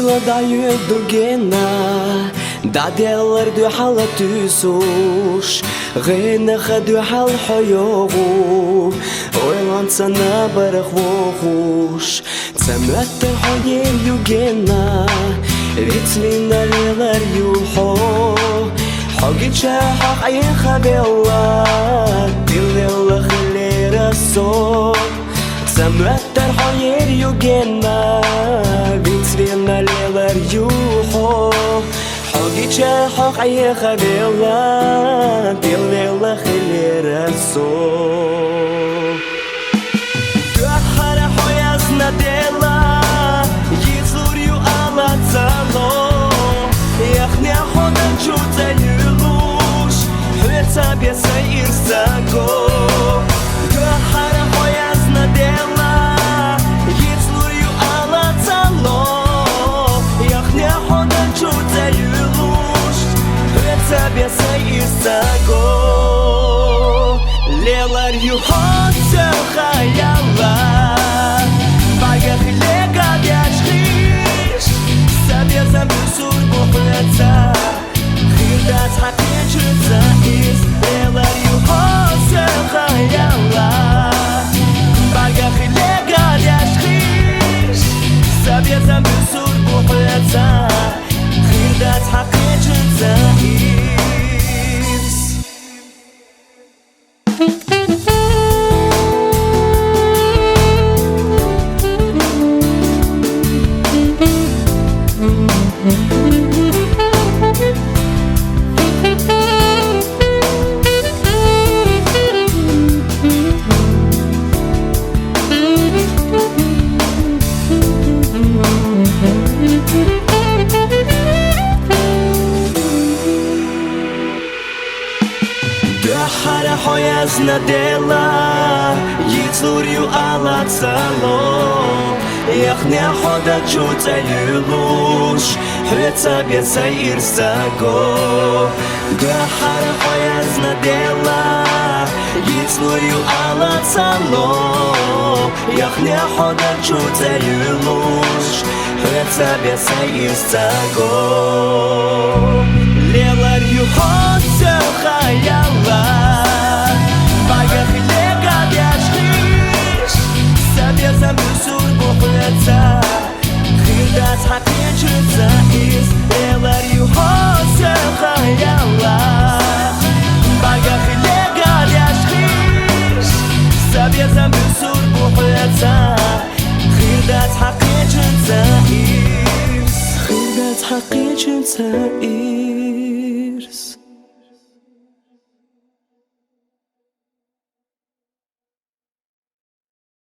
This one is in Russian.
Oyla da yudugena da delar du halatusush Gena khadu hal hayogu Oylan sana barkhwohush Tsamlatta hayel yugena Vitlina lelar yuho Hogicha haqay khabella Dilla khlera so Tsamlatta hayel yugena Vitlina lelar yuho Hogicha haqay khabella Dilla khlera so Gahara hoyazna dela Yizur yu alatzalo Яхня хода чудо юлуш Хвеца беса ирсаго Гахара хоязна дела Ецлур ю алацало Яхня хода чудо юлуш Хвеца беса ирсаго Лелар ю хоца хаяла Багах лега бяшхиш Сабезам бюсур Хирдат хакечуца из Лелар ю хоца хаяла Багах лега бяшхиш Сабезам бюсур бухлеца Хирдат хакечуца из Gahara hoyazna dela Yitzur yu alatzalo Яхня хода чудо юлуш Хвеца беса ирсаго Гахара хоязна дела Yitzur yu alatzalo Яхня хода чудо юлуш Хвеца беса ирсаго Лелар ю хоца хаяла Багах лега бяшхиш Сабезам бюсур бухлеца Хирдат хакечуца из Лелар ю хоца хаяла Багах лега бяшхиш Сабезам бюсур бухлеца Хирдат хакечуца из Хирдат хакечуца из